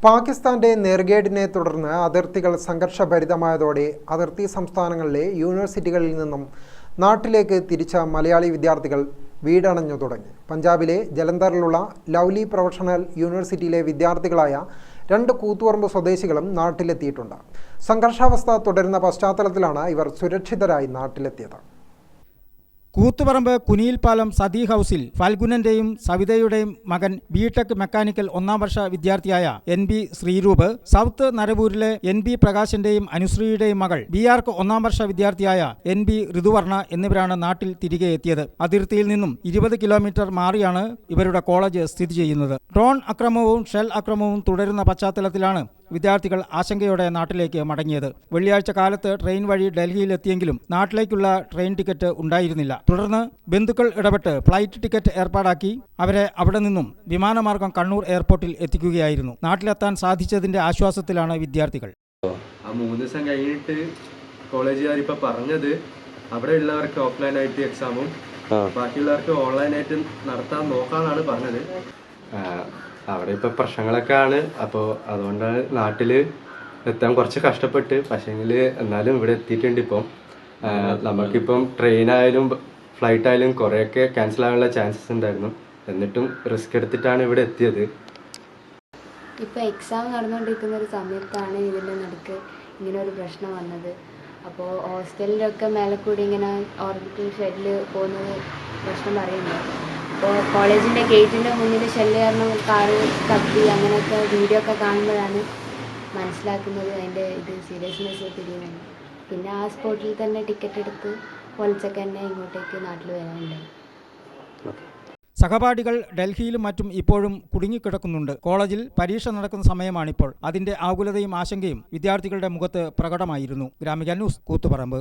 പാകിസ്ഥാന്റെ നേർഗേഡിനെ തുടർന്ന് അതിർത്തികൾ സംഘർഷഭരിതമായതോടെ അതിർത്തി സംസ്ഥാനങ്ങളിലെ യൂണിവേഴ്സിറ്റികളിൽ നിന്നും നാട്ടിലേക്ക് തിരിച്ച മലയാളി വിദ്യാർത്ഥികൾ വീടണഞ്ഞു തുടങ്ങി. പഞ്ചാബിലെ ജലന്ധറിലുള്ള ലവ്ലി പ്രൊഫഷണൽ യൂണിവേഴ്സിറ്റിയിലെ വിദ്യാർത്ഥികളായ 2 കൂത്തുപറമ്പ് സ്വദേശികളും നാട്ടിലെത്തിയിട്ടുണ്ട്. സംഘർഷാവസ്ഥ തുടരുന്ന പശ്ചാത്തലത്തിലാണ് ഇവർ സുരക്ഷിതരായി നാട്ടിലെത്തിയത്. കൂത്തുപറമ്പ് കുനിയിൽപ്പാലം സതി ഹൗസിൽ ഫൽഗുനന്റെയും സവിതയുടെയും മകൻ ബിടെക് മെക്കാനിക്കൽ 1ാം വർഷ വിദ്യാർത്ഥിയായ NB ശ്രീരൂപ്, സൗത്ത് നരവൂരിലെ NB പ്രകാശിന്റെയും അനുശ്രീയുടെയും മകൾ BArc 1ാം വർഷ വിദ്യാർത്ഥിയായ NB ഋതുവർണ എന്നിവരാണ് നാട്ടിൽ തിരികെ എത്തിയത്. അതിർത്തിയിൽ നിന്നും 20 കിലോമീറ്റർ മാറിയാണ് ഇവരുടെ കോളേജ് സ്ഥിതി ചെയ്യുന്നത്. ഡ്രോൺ ആക്രമണവും ഷെൽ ആക്രമണവും തുടരുന്ന പശ്ചാത്തലത്തിലാണ് വിദ്യാർത്ഥികൾ ആശങ്കയോടെ നാട്ടിലേക്ക് മടങ്ങിയത്. വെള്ളിയാഴ്ച കാലത്ത് ട്രെയിൻ വഴി ഡൽഹിയിലെത്തിയെങ്കിലും നാട്ടിലേക്കുള്ള ട്രെയിൻ ടിക്കറ്റ് ഉണ്ടായിരുന്നില്ല. തുടർന്ന് ബന്ധുക്കൾ ഇടപെട്ട് ഫ്ലൈറ്റ് ടിക്കറ്റ് ഏർപ്പാടാക്കി അവരെ അവിടെ നിന്നും വിമാനമാർഗം കണ്ണൂർ എയർപോർട്ടിൽ എത്തിക്കുകയായിരുന്നു. നാട്ടിലെത്താൻ സാധിച്ചതിന്റെ ആശ്വാസത്തിലാണ് വിദ്യാർത്ഥികൾ. 3 ദിവസം കഴിഞ്ഞിട്ട് കോളേജുകാർ ഇപ്പൊ പറഞ്ഞത് അവിടെ ഉള്ളവർക്ക് ഓഫ്ലൈനായിട്ട് എക്സാമും ബാക്കിയുള്ളവർക്ക് ഓൺലൈനായിട്ട് നടത്താൻ നോക്കാനാണ് പറഞ്ഞത്. അവിടെ ഇപ്പോൾ പ്രശ്നങ്ങളൊക്കെ ആണ്. അപ്പോൾ അതുകൊണ്ടാണ് നാട്ടിൽ എത്താൻ കുറച്ച് കഷ്ടപ്പെട്ട്, പക്ഷേങ്കിൽ എന്നാലും ഇവിടെ എത്തിയിട്ടുണ്ട്. ഇപ്പം നമുക്കിപ്പം ട്രെയിനായാലും ഫ്ലൈറ്റ് ആയാലും കുറേയൊക്കെ ക്യാൻസൽ ആകാനുള്ള ചാൻസസ് ഉണ്ടായിരുന്നു. എന്നിട്ടും റിസ്ക് എടുത്തിട്ടാണ് ഇവിടെ എത്തിയത്. ഇപ്പോൾ എക്സാം നടന്നുകൊണ്ടിരിക്കുന്ന ഒരു സമയത്താണ് ഇതിൻ്റെ നടുക്ക് ഇങ്ങനെ ഒരു പ്രശ്നം വന്നത്. അപ്പോൾ ഹോസ്റ്റലിലൊക്കെ മേലെ കൂടി ഇങ്ങനെ ഓർബിറ്റൽ ഷെഡിൽ പോകുന്നത് പ്രശ്നം പറയുന്നുണ്ട്. അപ്പോൾ കോളേജിൻ്റെ ഗേറ്റിൻ്റെ മുന്നിൽ ഷെല്ല് കാരണം കാറ് കത്തി അങ്ങനെയൊക്കെ വീഡിയോ ഒക്കെ കാണുമ്പോഴാണ് മനസ്സിലാക്കുന്നത് അതിൻ്റെ സീരിയസ്നെസ് തിരിയുന്നത്. പിന്നെ ആ സ്പോട്ടിൽ തന്നെ ടിക്കറ്റ് എടുത്ത് പൊളിച്ചൊക്കെ തന്നെ ഇങ്ങോട്ടേക്ക് നാട്ടിൽ വരാനുണ്ട്. സഹപാഠികൾ ഡൽഹിയിലും മറ്റും ഇപ്പോഴും കുടുങ്ങിക്കിടക്കുന്നുണ്ട്. കോളേജിൽ പരീക്ഷ നടക്കുന്ന സമയമാണിപ്പോൾ. അതിന്റെ ആകുലതയും ആശങ്കയും വിദ്യാർത്ഥികളുടെ മുഖത്ത് പ്രകടമായിരുന്നു. ഗ്രാമിക ന്യൂസ്, കൂത്തുപറമ്പ്.